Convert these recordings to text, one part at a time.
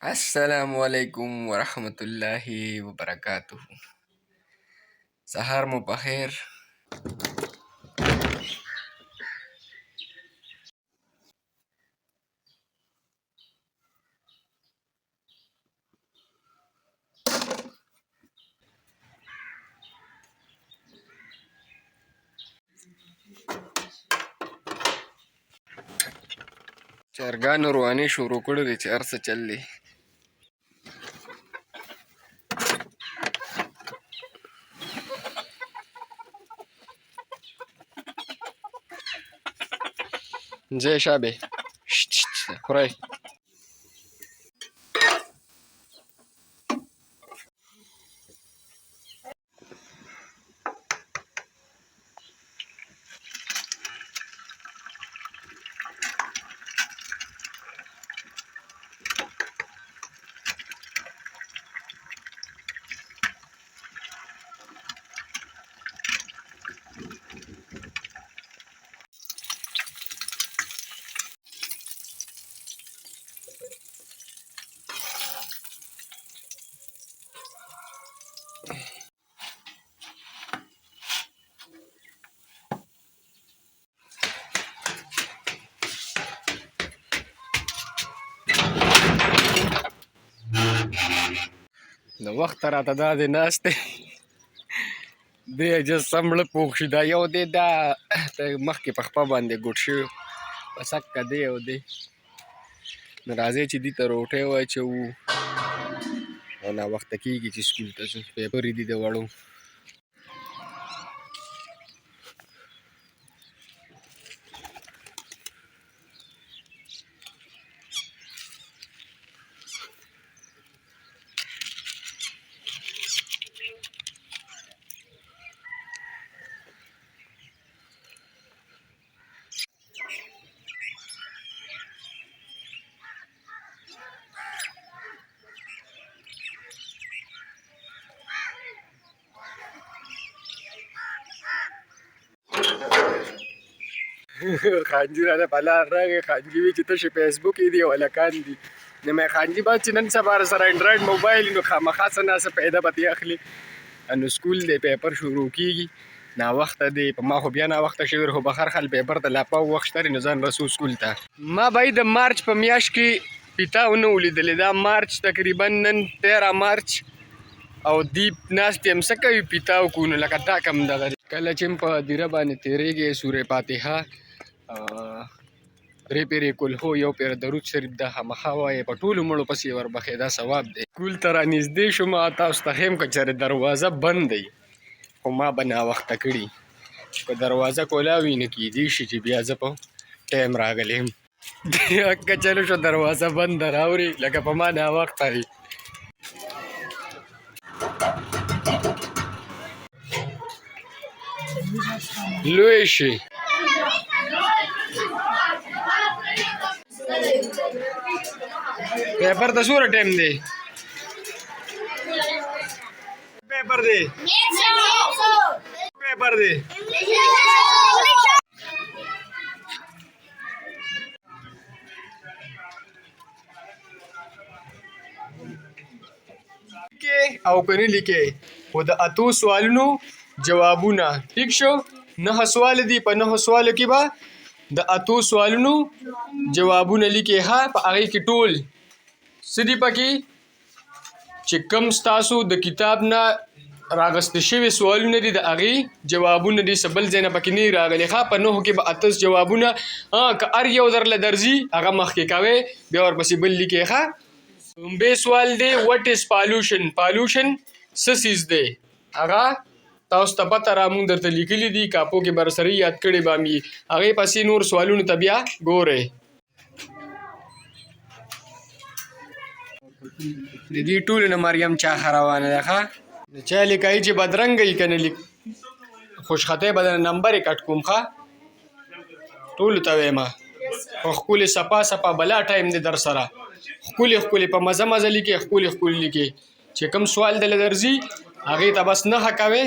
السلام علیکم ورحمت الله وبرکاته. سهار مو په خیر. چرګانو روانې شروع کړې دي چې هر څه چل دی. ځای شابې خورئ. د وخت راته دا دی ناست دی دی جس سمړه پوخ شي. دا یو دی دا مخکې په خپه باندې ګوټ شوی په سکه دی او دی. نو راځئ چې دې ته روټۍ واچوو او ناوخته کېږي چې سکول ته ځو. پیپر یې دي د وړو. خانجي راته په لار راغی. خانجي وی چې تشه فیسبوک یې دی او هلکان دي. نو مې خانجي بس چې نن سبا سره انډرایډ موبایل نو خامخا څه نه څه پیدا به ترې اخلي. نو سکول دی پیپر شروع کېږي. ناوخته دی. په ما خو بیا ناوخته شوي خو به هر حال پیپر ته لا پاو وخت شته نو ځان رسو سکول ته. ما به د مارچ په میاشت کې پیتا ونه ولیدلې. دا مارچ تقریبا نن 13 مارچ او دی ناست یم څه کوي پیتاو کو نو لکه دا کم دغه کله چې په دیره باندې تېرېږي سورې فاتحه درې پیرې کل هو یو پیر درود شریف دا خامخا وایې په ټولو مړو پسې وربخې دا ثواب دی. سکول ته رانږدې شوم تاسو ته ښیم که چېرې دروازه بند دی خو ما به ناوخته کړي. که دروازه کولاوي نو کیدی شي چې بیا زه په ټایم راغلی یم. که چلو شو دروازه بنده راوړي لکه په ما ناوخته وي. لوی شي پیپر ته څومره ټایم دی؟ پیپر دی پیپر دی او کني لیکي خو د اتو سوالونو جوابونه ٹھیک شو. 9 سوال دي. په 9 سوالو کې به د اتو سوالونو جوابونه لیکي. ها په هغې کې ټول څه دي پکې چې کوم ستاسو د کتاب نه راغستې شوي سوالونه دي د هغې جوابونه دي. څه بل ځای نه پکې نه دي راغلي. ښه په 9 کې به 8 جوابونه که هر یو درله درځي هغه مخکې کوئ بیا ورپسې بل لیکئ. ښه لومبی سوال دی وټ از پالوشن. پالوشن څه څیز دی هغه تاسو ته پته را مونږ درته لیکلي دي. کاپو کې به سره یاد کړي به مې هغې پسې نور سوالونو ته بیا ګورئ. د دې ټولو نه مریم چاښه روانه ده. ښه د چا لیکایي چې بدرنګه یي که نه لیک خوشخطۍ به درنه نمبر یې کټ کوم. ښه ټولو ته وایم په ښکلې صفا صفا بلا ټایم دی در سره ښکلې ښکلې په مزه مزه لیکې ښکلې ښکلې لیکې. چې کوم سوال دله درځي هغې ته بس نښه کوئ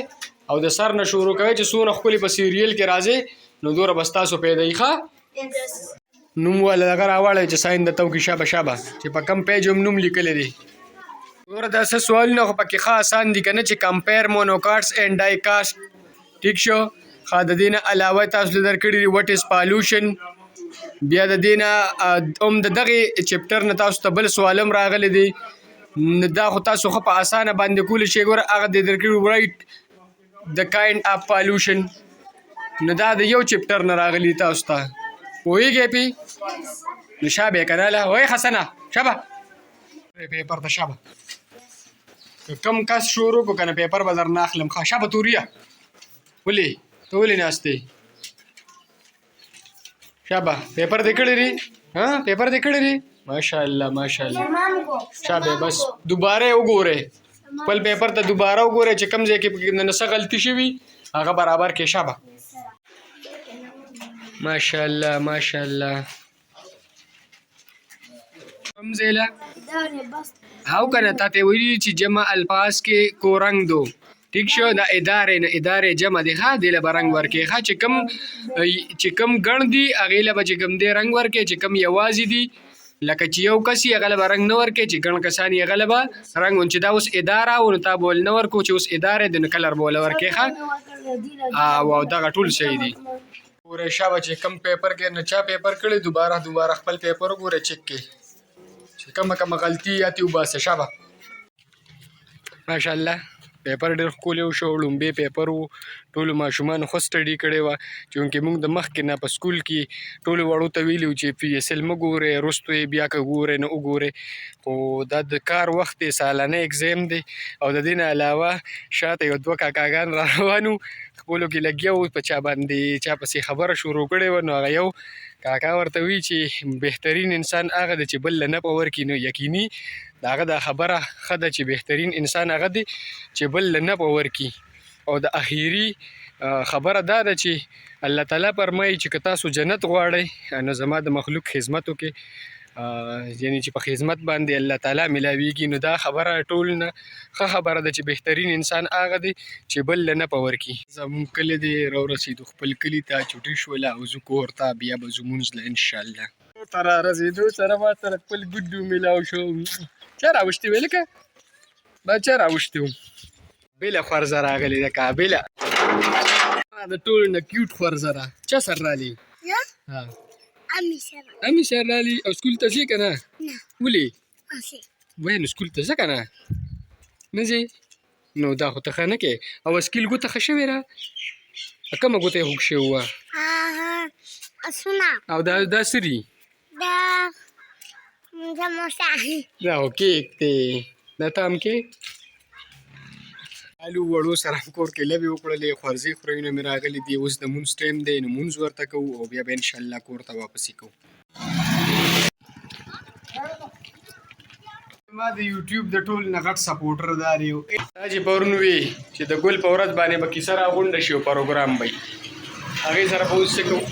او د سر نه شروع کوئ چې څومره ښکلې په سیریل کې راځي نو دومره به ستاسو پیدا وي. ښه نوم والا دغه راواړی چې ساين درته وکړي شابه شابه چې په کم پیج هم نوم لیکلی دی. ګوره دا څه سوالونه خو پکې ښه اسان دي که نه چې کمپیر مونوکاسټ اینډ ډای کاسټ. ټیک شو. ښه د دې نه علاوه تاسو له درکړي دي وټ از پالوشن. بیا د دې نه هم د دغې چپټر نه تاسو ته بل سوال هم راغلی دی. دا خو تاسو ښه په اسانه باندې کولی شئ. ګوره هغه د درکړي رایټ د کاینډ اف پالوشن. نو دا د یو چپټر نه راغلی تاسو ته پوهېږئ پې. نو شابه یې که نه له وایي حسنه شابه پیپر ته شابه کم کس شروع کو که نه پیپر به در نه اخلم. ښه شابه توریه ولې ته ولې ناست یې شابه پیپر دې کړی دی پیپر دې کړی دی ماشاءالله ماشاءالله شابه بس دوباره وګورئ خپل پیپر ته دوباره وګورئ چې کوم ځای کې څه غلطي شوي هغه برابر کړئ. شابه ماشاءالله ماشاءالله کوم ځای له او که نه تا ته ویلي چې جمع الفاظ کې کورنګ دو. ټیک شو. دا ادارې نه ادارې جمع دی ښه دې له به رنګ ورکړې ښه چې کوم ګڼ دي هغې له به چې کوم دی رنګ ورکړې چې کوم یوازې دي لکه چې یو کس یې هغه له به رنګ نه ورکړې چې ګڼ کسان یې هغه له به رنګ چې دا اوس اداره و نو تا به ول نه ورکړو چې اوس ادارې دی نو کلر به وله ورکړې ښه او دغه ټول صحیح دي. ګورئ شابه چې کوم پیپر کې نه چا پیپر کړی دوباره خپل پیپر وګورئ چک کړئ چې کومه غلطي یاتې وباسه. شابه ماشاءالله پیپر ډېر ښکلی وشو. لومبی پیپر و ټولو ماشومانو ښه سټډي کړی وه چونکې موږ د مخکې نه په سکول کې ټولو وړو ته ویلي وو چې PSL مه ګورئ وروستو یې بیا که ګورئ نو وګورئ خو دا د کار وخت دی سالانه اګزام دی او د دې نه علاوه شاته یو 2 کاکاګان را روان وو خپلو کې لګیا وو په چا باندې چا پسې خبره شروع کړې وه نو هغه یو کاکا ورته وی چې بهترین انسان هغه دی چې بل له نفع ورکړي نو یقیني د هغه دا خبره ښه ده چې بهترین انسان هغه دی چې بل له نفع ورکړي. او د اخیري خبره دا ده چې الله تعالی فرمایي چې که تاسو جنت غواړئ نو زما د مخلوق خدمت وکړئ یعنی چې په خدمت باندې الله تعالی ملاویږي نو دا خبره ټول نه ښه خبره ده چې بهترین انسان هغه دی چې بل له نفع ورکړي. زموږ کلی دی راورسېدو خپل کلي ته چوټي شوله او زه کور ته بیا به ځو مونځ له انشاءالله. کور ته رارسېدو سره ما سره خپل ګوډو میلاو شو. چا راوشتې وې لکه دا چا راوشتې وم بېله خورزه راغلې ده که بېله د ټولو نه کیوټ خورزه ده. چا سره رالې امي سره رالې او سکول ته ځې که نه ولې وایه نو سکول ته ځه که نه نه ځې نو دا خو ته ښه نه کوې او اسکیل ګوته ښه شوې ده کومه ګوته یې خوږ شوې وه او دا څه دي دا خو کیک دی دا ته هم کې الو وړو سره کور کې لبې وکړلې خورزې خورئ نو مې راغلي دي اوس د مونځ ټایم دی نو مونځ ورته کوو او بیا به انشاءالله کور ته واپسې کوو. ما د یوټیوب د ټول نه غټ سپورټر دار یو دا چې پرون وي چې د ګل په ورځ باندې به کیسه راغونډه شي او پروګرام به وي هغې سره به اوس څه کوو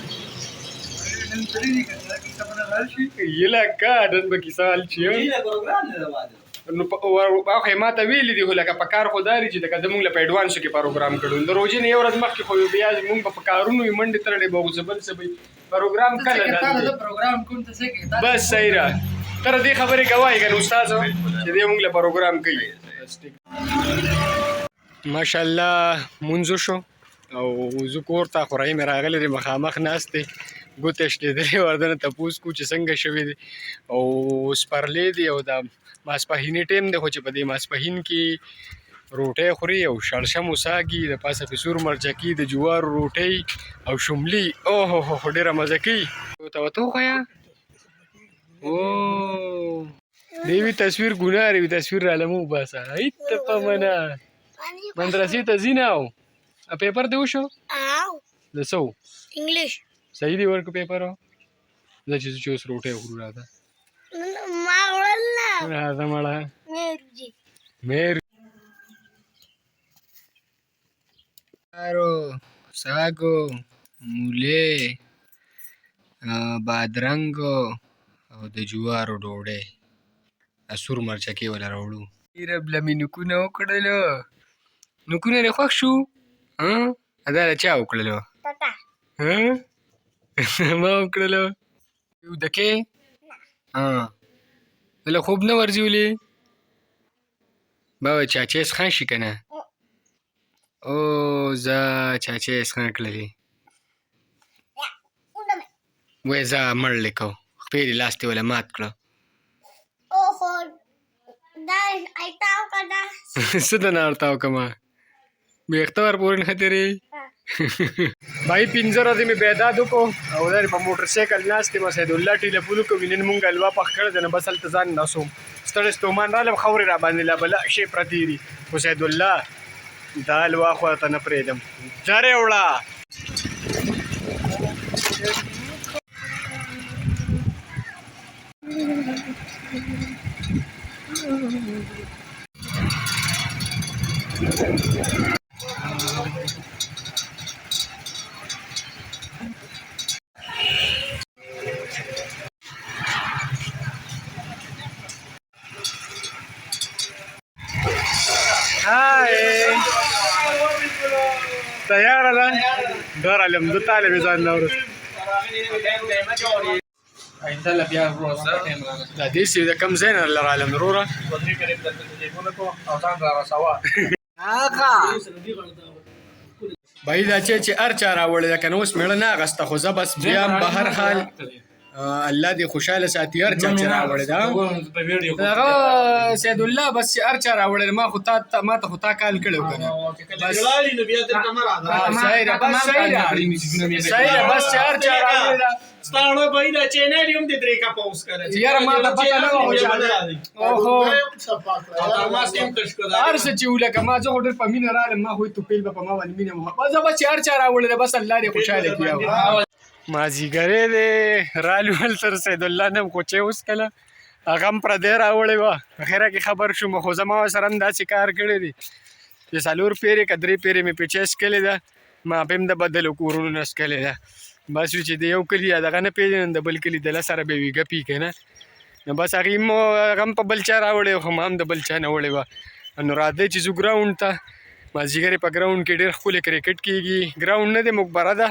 یلکه نن به کیسه حل شي نو هغه ما ته ویلي دي خو لکه په کار خو دا دی چې لکه د مونږ له په ایډوانسو کې پروګرام کړو د روژې نه یو ورځ مخکې خو بیا مونږ به په کارونو یې منډې تړلې به اوس بل څه به پروګرام کله بس صحیح ده ته دې خبرې کوای که نه استاد چې دې مونږ له پروګرام کوي. ماشاءالله مونځ وشو او زه کور ته خو رحیم راغلی دی مخامخ ناست دی ګوتې شلېدلې ورته نه تپوس کوو چې څنګه شوي دي او سپرلی دی او دا ماسپښیني ټایم دی خو چې په دې ماسپښین کې روټۍ خوري او شړشم وساږي د پاسه پې سور مرچکي د جوارو روټۍ او شملي اوهو ډېره مزه کوي. ته ورته وښیه دې وي تصویر ګناه وي تصویر راله مه وباسه هیڅ ته په منه مدرسې ته ځي نه او پیپر دې وشو د څه و انګلیش صحیح دی ورکو پیپر و زه چې اوس روټۍ خورو راته راځه مړه میر ساګو مولې بادرنګو او د جوارو ډوډۍ سور مرچکې وله راوړو. رب له مې نوکونه وکړلو نوکونه دې خوښ شو دا له چا وکړلو ما وکړلو ویده کې له خوب نه ورځي ولې بابا چاچی څښان شي که نه او زه چاچی څښان کړلې وایي زه مړ لیکو خپې دې لاس دې وله مات کړه څه د نه ورته وکړمه ویښته ورپورې نه تېرې بھائی 15 ورځې مې بیداد وکړو او دا په موټر سایکل ناست یم سیدالله ټلیفون وکړو وینې مونږ حلوا پخ کړی دی نو بس هلته ځان ناسوم ستړی ستومان رالم خاورې راباندې لا بله شی پرتې دي خو سیدالله دا حلوا خو ورته نه پرېږدم جارې وړه هاي تیاره ده درالم د طالب ځان نور دا دې سي د کم زین لرالم وروره بھائی دا چې هر چا راوړی ده که نه اوس مېړه نه اخسته خو زه بس بیا به هر حال الله دې خوشحاله ساتي هر چا چې راوړی ده هغه سیدالله بس چې هر چا راوړی ما خو ما ته خو تا کال کړی و که نه صحیح ده بس صحیح ده بس چې هر چا راوړی ده ستاره بھائی دا چینل یم د درې کا پوس کړه یار ما ته پته نه وه اوهو ما سیم تشکر هر څه چې ولکه ما زه خو ډېر په مینه رالم ما خو توپیل به په ما باندې مینه محبت زه بس چې هر چا راوړی ده بس الله دې خوشحاله کړي مازدیګری دی رالو هلته سیدالله نه م خو چې اوس کله هغه هم پردی راوړی وه اخره کې خبر شوم خو زما ورسره هم داسې کار کړی دی چې 4 پیرې که 3 پیرې مې پیچه څکلې ده ما به هم د بدلو کورونو نه څکلې ده بس چې د یو کلي دغه نه پېژنم د بل کلي دله سره به وي ګپي که نه نو بس هغې هم په بل چا راوړی خو ما هم د بل چا نه وړې وه نو راځئ چې ځو ګراونډ ته مازدیګر په ګراونډ کې ډېر ښکلی کرکټ کېږي ګراونډ نه دی مقبره ده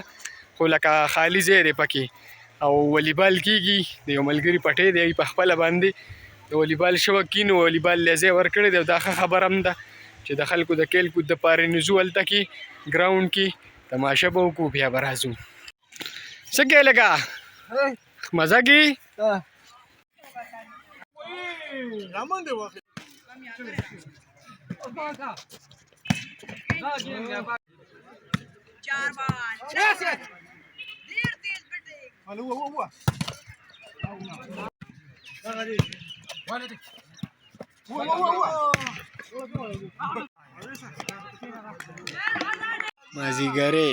خو لکه خالي ځای دی پکې او والیبال کېږي د یو ملګري پټی دی په خپله باندې د والیبال شوقین و والیبال له ځای ورکړی دی او دا ښه خبره هم ده چې د خلکو د کیل کود دپارې نه ځو هلته کې ګراونډ کې تماشه به وکړو بیا به راځو څه کې لږه مزه کې مازدیګری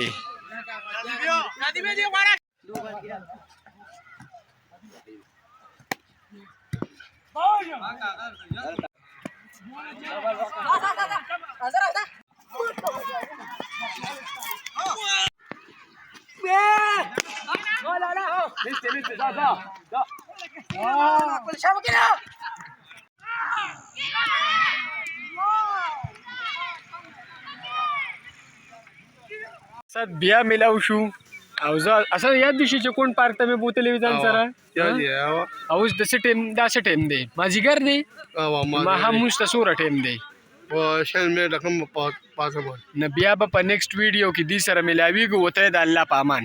صد بیا ملاو شو او زه اصل یاد دي چې کون پارک ته مې بوتلې وې ځان سره او اوس د څه ټایم دا څه ټایم دی مازدیګر دی ماښام مونځ ته څومره ټایم دی نه بیا به په نیکسټ ویډیو کې دې سره ملاویږو وته د الله په امان